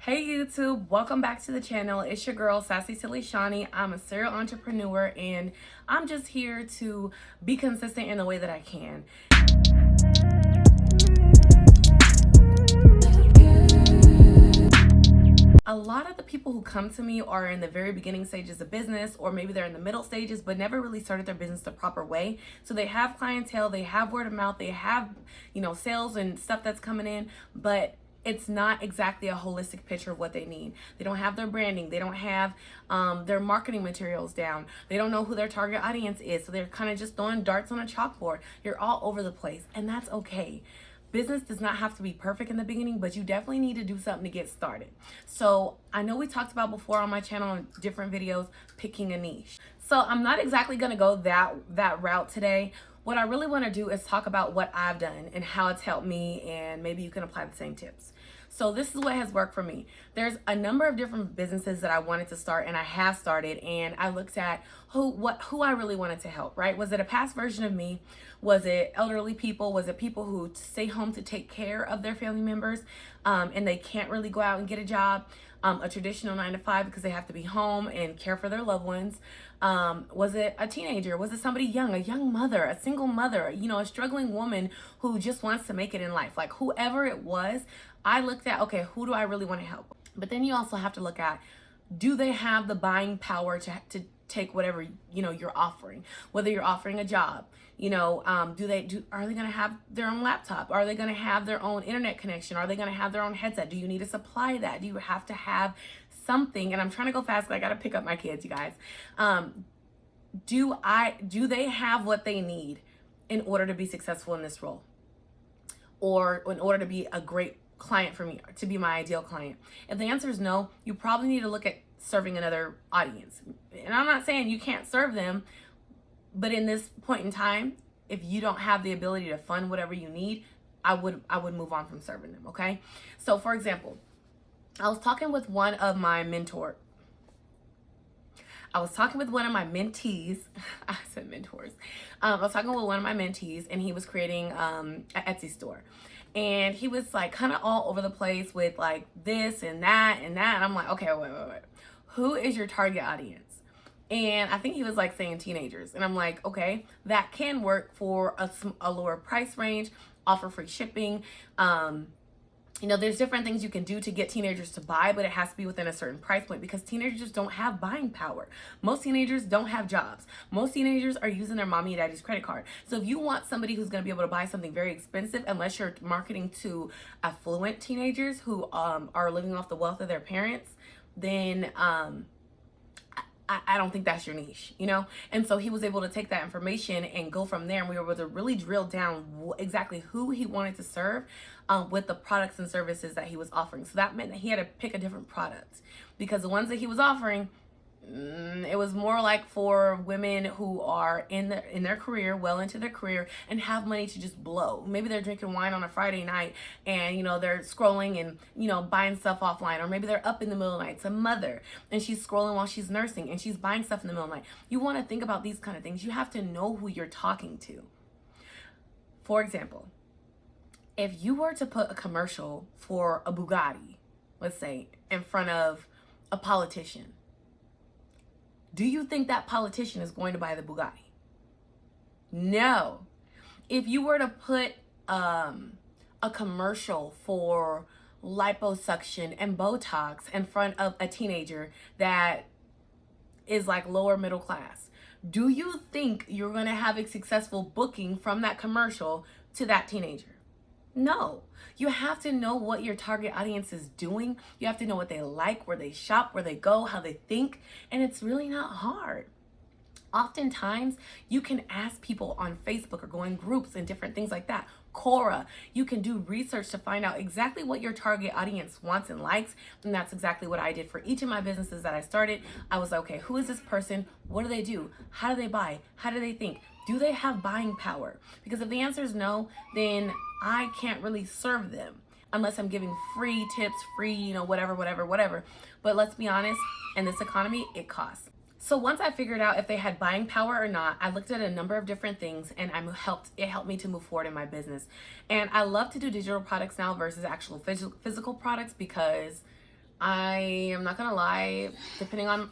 Hey YouTube, welcome back to the channel. It's your girl Sassy Silly Shani. I'm a serial entrepreneur and I'm just here to be consistent in the way that I can. A lot of the people who come to me are in the very beginning stages of business, or maybe they're in the middle stages but never really started their business the proper way. So they have clientele, they have word of mouth, they have, sales and stuff that's coming in, but it's not exactly a holistic picture of what they need. They don't have their branding. They don't have their marketing materials down. They don't know who their target audience is. So they're kind of just throwing darts on a chalkboard. You're all over the place, and that's okay. Business does not have to be perfect in the beginning, but you definitely need to do something to get started. So I know we talked about before on my channel in different videos, picking a niche. So I'm not exactly gonna go that route today. What I really want to do is talk about what I've done and how it's helped me, and maybe you can apply the same tips. So this is what has worked for me. There's a number of different businesses that I wanted to start, and I have started, and I looked at who I really wanted to help, right? Was it a past version of me? Was it elderly people? Was it people who stay home to take care of their family members and they can't really go out and get a job? A traditional 9-to-5 because they have to be home and care for their loved ones. Was it a teenager? Was it somebody young, a young mother, a single mother, a struggling woman who just wants to make it in life? Like whoever it was, I looked at, okay, who do I really want to help? But then you also have to look at, do they have the buying power to take whatever you're offering? Whether you're offering a job, are they going to have their own laptop? Are they going to have their own internet connection? Are they going to have their own headset? Do you need to supply that? Do you have to have something? And I'm trying to go fast because I got to pick up my kids, you guys. Do they have what they need in order to be successful in this role, or in order to be a great client for me, to be my ideal client? If the answer is no, you probably need to look at serving another audience. And I'm not saying you can't serve them, but in this point in time, if you don't have the ability to fund whatever you need, I would move on from serving them, okay? So for example, I was talking with one of my mentees. I said mentors. I was talking with one of my mentees, and he was creating an Etsy store. And he was like kind of all over the place with like this and that and that. And I'm like, okay, wait. Who is your target audience? And I think he was like saying teenagers. And I'm like, okay, that can work for a lower price range, offer free shipping. There's different things you can do to get teenagers to buy, but it has to be within a certain price point because teenagers don't have buying power. Most teenagers don't have jobs. Most teenagers are using their mommy and daddy's credit card. So if you want somebody who's going to be able to buy something very expensive, unless you're marketing to affluent teenagers who are living off the wealth of their parents, then I don't think that's your niche, And so he was able to take that information and go from there. And we were able to really drill down exactly who he wanted to serve with the products and services that he was offering. So that meant that he had to pick a different product, because the ones that he was offering, it was more like for women who are in their career, well into their career, and have money to just blow. Maybe they're drinking wine on a Friday night and they're scrolling and buying stuff offline, or maybe they're up in the middle of the night. It's a mother and she's scrolling while she's nursing and she's buying stuff in the middle of the night. You want to think about these kind of things. You have to know who you're talking to. For example, if you were to put a commercial for a Bugatti, let's say, in front of a politician, do you think that politician is going to buy the Bugatti? No. If you were to put a commercial for liposuction and Botox in front of a teenager that is like lower middle class, do you think you're going to have a successful booking from that commercial to that teenager? No. You have to know what your target audience is doing. You have to know what they like, where they shop, where they go, how they think, and it's really not hard. Oftentimes, you can ask people on Facebook or go in groups and different things like that. Quora, you can do research to find out exactly what your target audience wants and likes, and that's exactly what I did for each of my businesses that I started. I was like, okay, who is this person? What do they do? How do they buy? How do they think? Do they have buying power? Because if the answer is no, then I can't really serve them unless I'm giving free tips, free, whatever. But let's be honest, in this economy, it costs. So once I figured out if they had buying power or not, I looked at a number of different things, and it helped me to move forward in my business. And I love to do digital products now versus actual physical products, because I am not gonna lie, depending on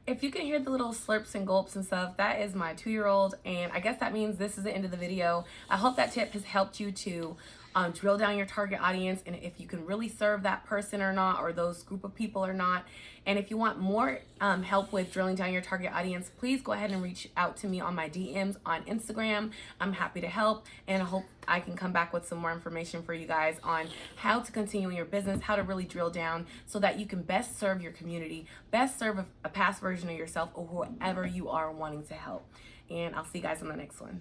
if you can hear the little slurps and gulps and stuff, that is my 2-year-old, and I guess that means this is the end of the video. I hope that tip has helped you to drill down your target audience and if you can really serve that person or not, or those group of people or not. And if you want more help with drilling down your target audience, please go ahead and reach out to me on my DMs on Instagram. I'm happy to help, and I hope I can come back with some more information for you guys on how to continue in your business, how to really drill down so that you can best serve your community, best serve a past version of yourself or whoever you are wanting to help. And I'll see you guys on the next one.